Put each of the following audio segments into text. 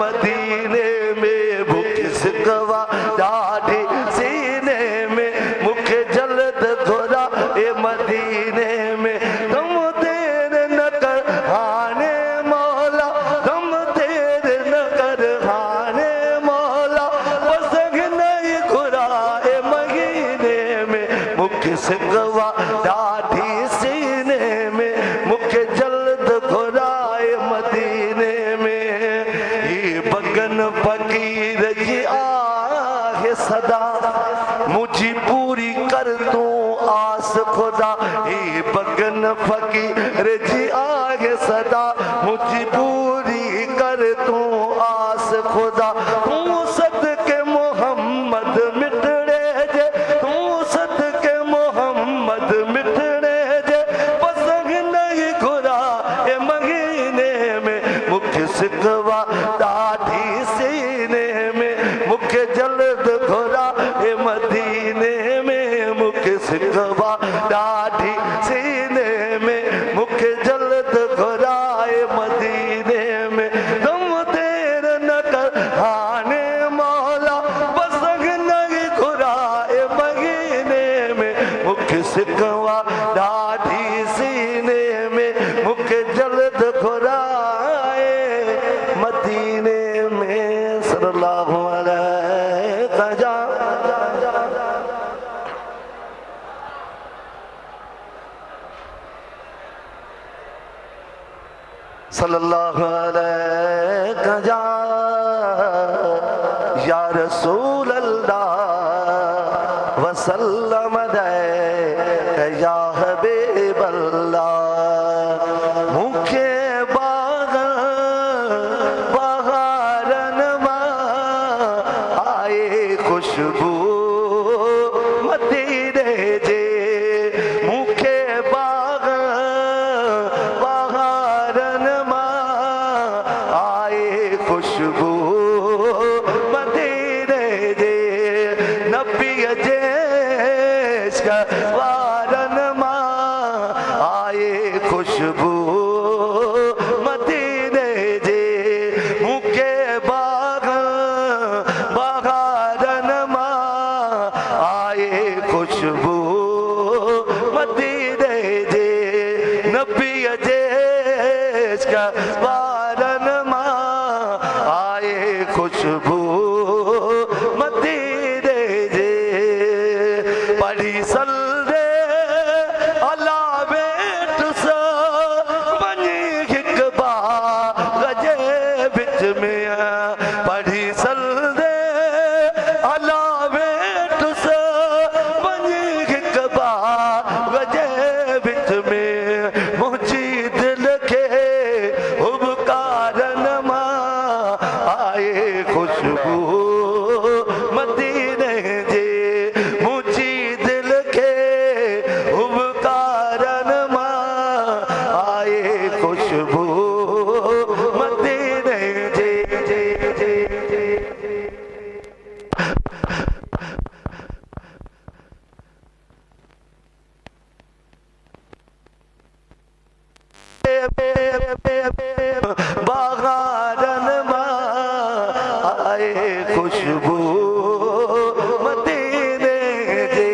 मदीने में भूख सिकवा ॾाढी सीने में मूंखे जल्द घुरा ए मदीने में तुम देर न कर हाने मौला तुम देर न कर हाने मौला पसंग नहीं घुरा ए महीने में मूंखे सिकवा ॾाढी सीने में मूंखे जल्द घुरा ए मदीने में ये बगन फकीर जी आहे सदा मुझी पूरी कर तू आस खुदा ये बगन फकीर जी आहे सदा मुझी पूरी कर तू आस खुदा तू सदके मोहम्मद मिटड़े जे तू सदके मोहम्मद मिटड़े जे पसंग नहीं घुरा ए महीने में मुख्य सिकवा ॾाढी सीने में मुख्य जल्द घुरा ए मदीने में मुख्य सिकवा ॾाढी सीने में मुख्य जल्द घुरा ए मदीने में तुम देर न कर हाने मौला पसंग नहीं घुरा ए महीने में मुख्य सिकवा ॾाढी सीने में मुख्य जल्द घुरा ए मदीने में सल्लल्लाहु अलैहि वसल्लम सल्लल्लाहु अलैहि वसल्लम या रसूल अल्लाह वसल्लम या हबीब अल्लाह मुखे बाग बहारन मां आए खुशबू मदीने जे मुखे बाग बहारन मां आए खुशबू मदीने जे नबी जे वारन मां आए खुशबू मदीने जे मुखे बाग बहारन मां आए खुशबू मदीने जे नबी जे वारन मां आए खुशबू मदीने जे पढ़ी सल्ले अला बेट सा वञी हिक बाग जे विच में पढ़ी सल्ले अला बेट सा वञी हिक बाग जे विच में मुंहिंजी दिलि खे उबकारन मां आए खुशबू मदीने जे मुंहिंजी दिलि खे उबकारन मां आए खुशबू मदीने जे बहारन मां आए खुशबू मदीने जे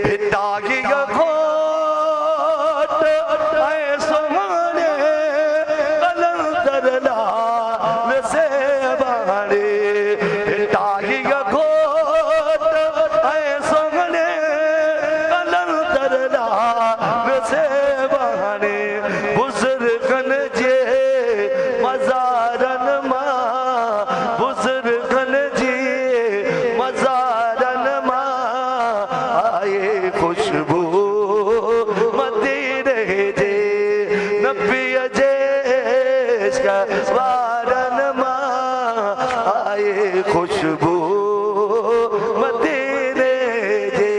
भिटागी घोट ऐं सुहाणे कलंदर लाल से बाणे भिटागी घोट ऐं सुहाणे कलंदर लाल से बाणे बुजुर्गन जे मज़ारन मां बुजुर्गन जी मज़ारन मां आए खुशबू मदीने जे नबी जे वारन मां आए खुशबू मदीने जे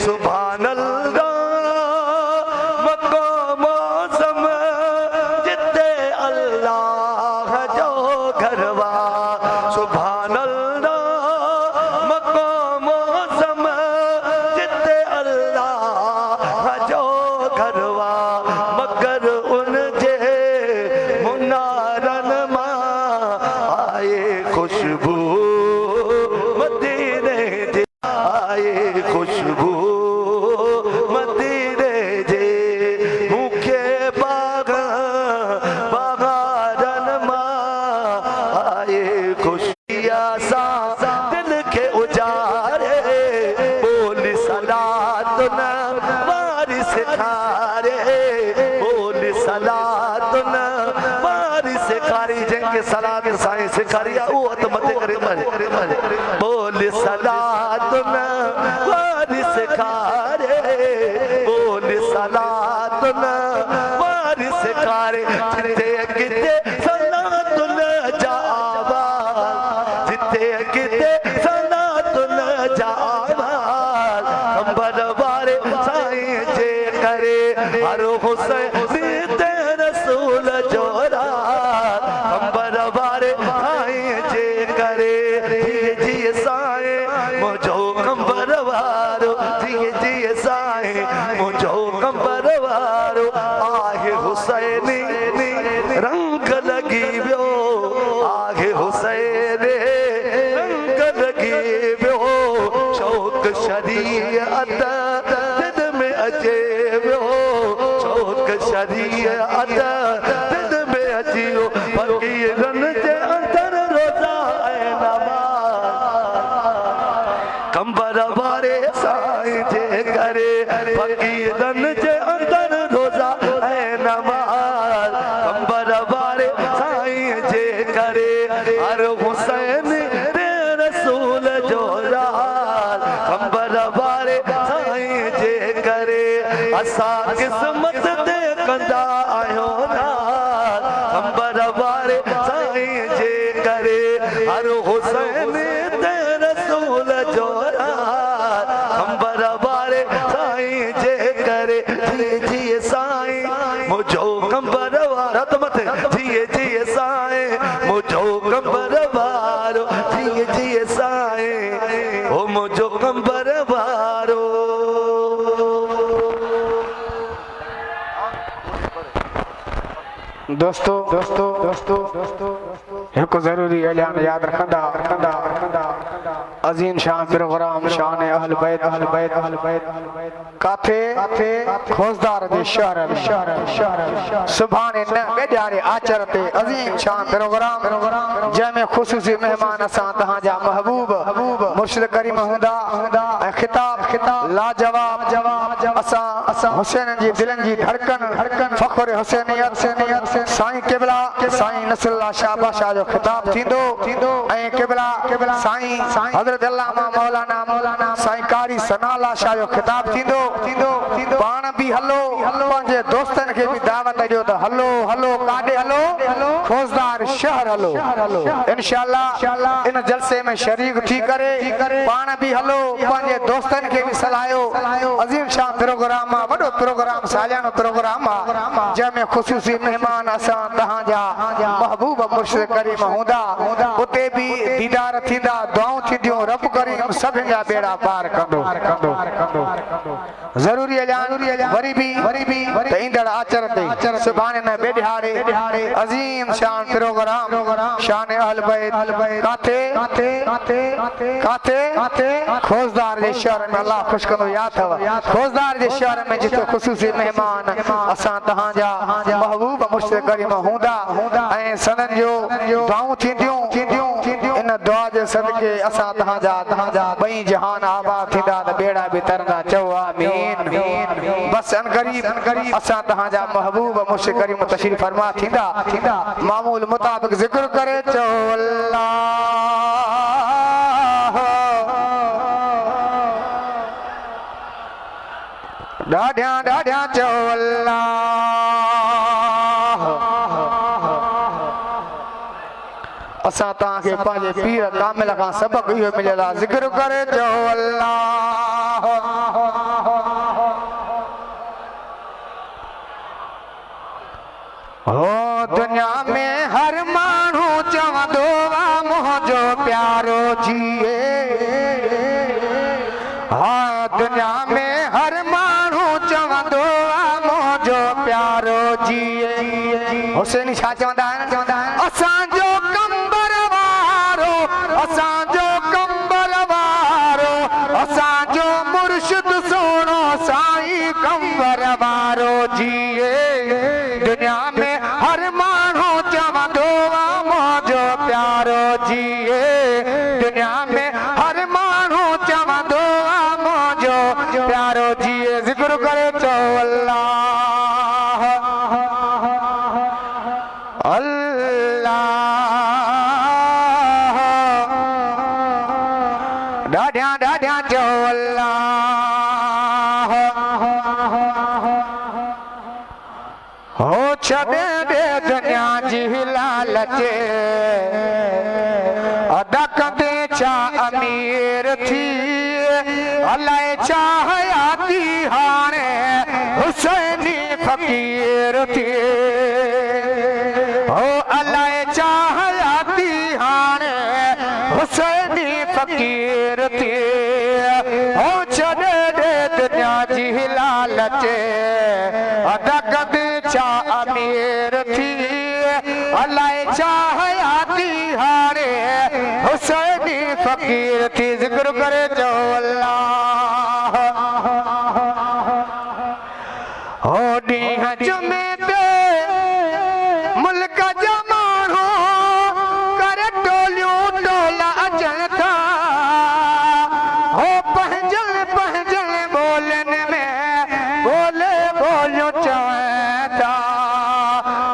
सुभान अल्लाह मक़ाम मौसम जिते अल्लाह जो घरवा सुभान अल्लाह मक़ाम मौसम जिते अल्लाह जो घरवा मगर उन जे मुनारन सेखारी जंहिंखे सलात साईं सेखारी आहे उहो हथ मथे करे बोल सलात न वारी सेखारे बोल सलात न वारी सेखारे जिते किथे सलात न जावा जिते किथे सलात न जावा अंबर वारे साईं जे करे हर हुसैन ते रसूल जोरा अंबर वारे साईं जे करे जी साईं मुझो कंबर वारो जी साईं मुझो कंबर वारो आहे हुसैनी रंग लगी वियो आहे हुसैन रंग लगी वियो शौक शरीयत दिल में अचे वियो शौक शरीयत दिल में अची वियो फकीरन जे अंदर रोज़ा ऐं नमाज़ कंबर वारे साईं जे करे फकीरन जे अंदर रोज़ा ऐं नमाज़ कंबर वारे साईं जे करे हर हुसैन ते रसूल जो राज कंबर वारे साईं जे करे असां किस्मत ते कंदा आहियूं नाज़ कंबर वारे साईं जे करे हर हुसैन ते रसूल जो राज कंबर वारे साईं जे करे जी साईं मुझो कंबर वारो त मथे जी साईं मुझो कंबर वारो जी साईं ओ मुझो कंबर वारो दोस्तों दोस्तों दोस्तों दोस्तों एक जरूरी ऐलान याद रखंदा अजीम शान प्रोग्राम शान अहल बैत काथे खोजदार दे शहर सुभाणे न बेदारे आचर ते अजीम शान प्रोग्राम जंहिंमें ख़ुसूसी मेहमान असां तव्हांजा महबूब मुर्शिद करीम हुंदा ऐं खिताब लाजवाब असां हुसैन जी दिलनि जी धड़कन फ़ख्र हुसैनियत साईं क़िबला साईं नसरुल्लाह शाह शाह जो खिताब थींदो ऐं क़िबला साईं हज़रत अल्लामा मौलाना साईं कारी सनाला शाह जो खिताब थींदो पाण भी हलो पंहिंजे दोस्तनि खे भी दावत ॾियो त हलो काॾे हलो खोजदार शहर हलो इंशाअल्लाह इन जलसे में शरीक थी करे पाण भी हलो पंहिंजे दोस्तनि खे भी सलाहियो अजीम शाह प्रोग्राम वॾो प्रोग्राम सालियानो प्रोग्राम जंहिंमें ख़ुसूसी मेहमान असां तव्हांजा महबूब मुर्शिद करीम हूंदा उते भी दीदार थींदा दुआऊं थींदियूं रब करीम सभिनि जा बेड़ा पार कंदो ज़रूरी ऐलान वरी भी त ईंदड़ आचर ते सुभाणे न बेॾिहाड़े अजीम शान प्रोग्राम शान अहल बैत काथे खोजदार जे शहर में अल्लाह खुश कंदो याद अथव खोजदार जे शहर में जिते ख़ुसूसी मेहमान असां तव्हांजा महबूब मुर्शिद करीम हूंदा ऐं सनन जो दुआऊं थींदियूं इन दुआ जे सदके असां तव्हांजा ॿई जहान आबाद थींदा त बेड़ा बि तरंदा चओ आमीन बस अन करीब असां तव्हांजा महबूब मुर्शिद करीम तशरीफ़ फरमा थींदा मामूल मुताबिक ज़िक्र करे चओ अल्लाह ॾाढिया चओ अल्लाह असां तव्हांखे पंहिंजे पीर कामिल खां सबक इहो मिलियल आहे ज़िक्र करे चओ अल्लाह हो दुनिया में हर माण्हू चवंदो आहे मुंहिंजो प्यारो जीए हा दुनिया में हर माण्हू चवंदो आहे मुंहिंजो प्यारो जीए हुसैनी छा चवंदा आहिनि असांजो कंबर वारो असांजो मुर्शिद सोनो साईं कंबर वारो जीए दुनिया में हर माण्हू चवंदो आहे मुंहिंजो प्यारो जीए दुनिया में हर माण्हू चवंदो आहे मुंहिंजो प्यारो जीए ज़िक्र करे चओ अल्लाह जी लालच अदा कंदे छा अमीर थी अलाए छा हयाती हाणे हुसैनी फकीर थी हो अलाए छा हयाती हाणे हुसैनी फकीर थी हो छॾे दे दुनिया जी लालच अदा कंदे छा अमीर थी अलाए छा हयाती हाणे हुसैनी फकीर थी जिक्र करे जो अल्लाह हो ॾींहं जुमे ते मुल्क जा माण्हू करे टोलियूं टोला अचनि था हो पंहिंजनि पंहिंजनि ॿोलियुनि में ॿोले ॿोलियूं चवनि था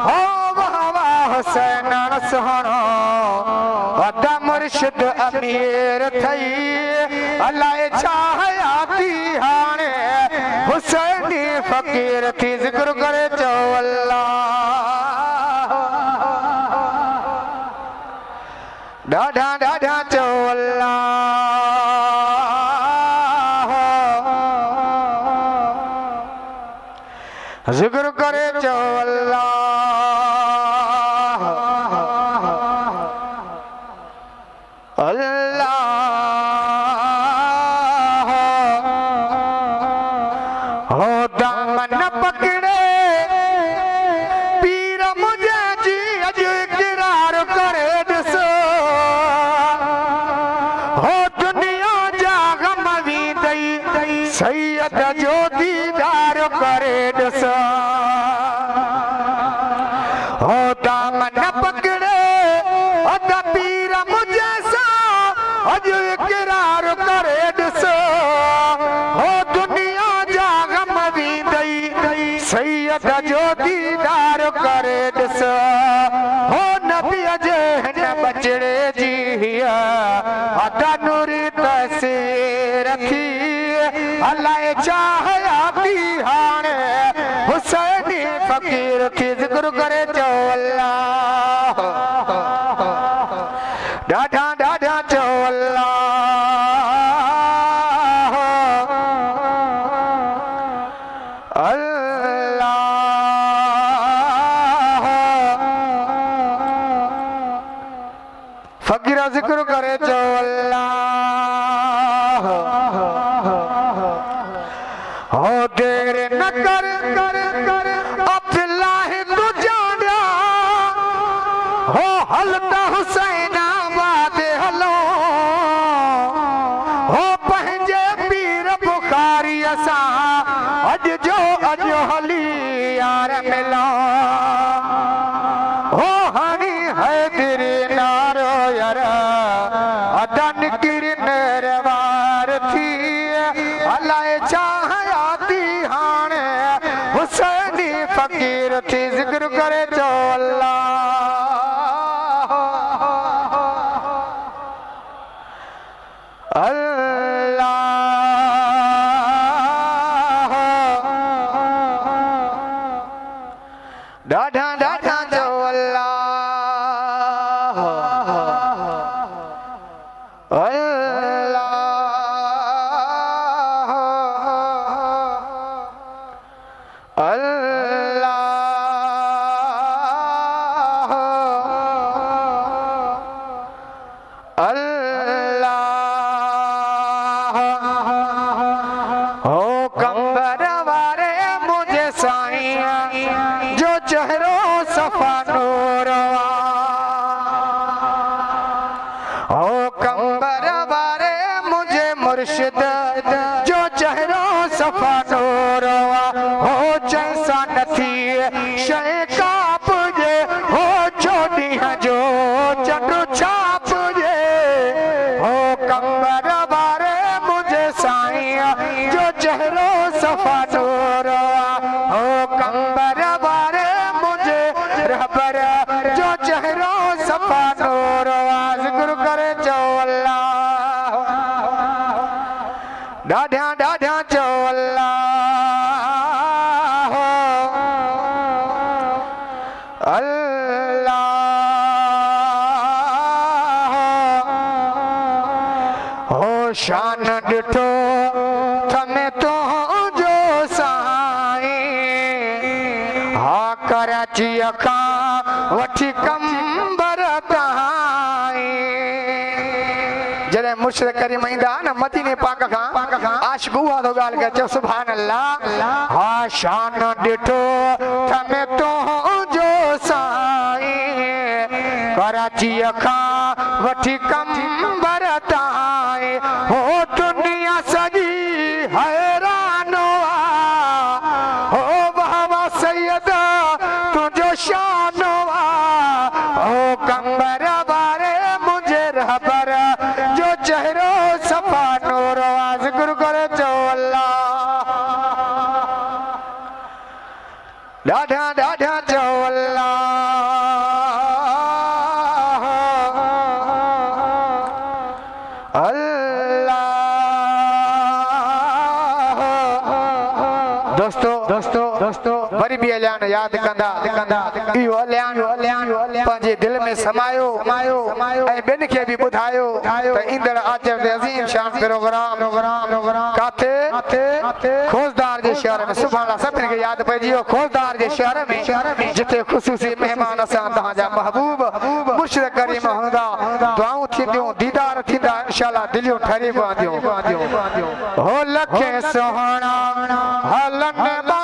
हो वाह वाह हुसैन सुहिणो वॾा मुर्शिद अमीर थई अलाए छा हयाती हाणे हुसैनी फकीर थी जिक्र करे चो अल्लाह ॾाढा ॾाढा चो अल्लाह जिक्र करे चो अल्लाह अल्लाह हो दामन पकड़े पीर मुझे जी अज इकरार करे ॾिसो हो दुनिया जा गम वींदई सैयद जो दीदार करे ॾिसो हो दामन पकड़े अद पीर मुझे सा अज इकरार करे ॾिसो हो दुनिया जा गम वींदई सैयद जो दीदार करे ॾिसो हो नबीअ जे हिन बचड़े जी अदा नूरी तस्वीर थी अलाए छा हयाती हाणे हुसैनी फकीर थी जिक्र करे चो अल्लाह ॾाढा ॾाढा चो अल्लाह अल्लाह फकीर जिक्र करे चो अल्लाह हो देर न कर अब्दुल्लाह तू जानिया हो हलता हुसैनाबाद हलो हो पंहिंजे पीर बुखारी सां अॼु जो अॼु हली यार मिलो हो हणी हैदरी नारो यार अदा निकिरी नरवार थी अलाए छा हयाती हाणे हुसैनी फकीर थी जिक्र करे चो अल्लाह अल्लाह ॾाढा ॾाढा चो अल्लाह अल्लाह अल्लाह अल्लाह हो कंबर वारे मुझे साईं जो चेहरो सफा नूर हो कंबर वारे मुझे मुर्शिद जो चेहरो सफा नूर हो जैसा नथी शय काप जे हो चोॾींहं जो चंडु छाप जे हो कंबर वारे मुझे साईं जो चेहरो सफा नूर हो कंबर वारे मुझे रहबर जो चेहरो सफा नूर जिक्र करे चो अल्लाह ॾाढा ॾाढा चो अल्लाह अल्लाह अल्लाह हो शान ॾिठो थमे तो जो साईं हा कराची खां वठी कंबर ताईं जॾहिं मुर्शिद करीम ईंदा न मदीने पाक खां आशिक़ उहा थो ॻाल्हि करे चओ सुभान अल्लाह हा शान ॾिठो थमे तो जो साईं कराची खां वठी कंबर ताईं हो दुनिया सॼी हैरान हो बाबा सैयद तुंहिंजो शान हो कंबर वारे मुंहिंजे रहबर जो चेहरो सफ़ा नूर आवाज़ गुरु करे चओ अल्लाह ॾाढा ॾाढा चओ अल्लाह दोस्तों वरी भी अलियान याद कंदा इहो अलियान पंहिंजे दिल में समायो ऐं ॿिनि खे बि ॿुधायो त ईंदड़ आचर ते अज़ीम शान प्रोग्राम काथे खोजदार जे शहर में सुभाणे सभिनी खे यादि पइजी वियो खोजदार जे शहर में जिथे ख़ुसूसी महिमान असां तव्हांजा महबूब मुर्शिद करीम हूंदा दुआऊं थींदियूं दीदार थींदा इंशाअल्लाह दिलियूं ठरी पवंदियूं हो लखे सुहिणा हलन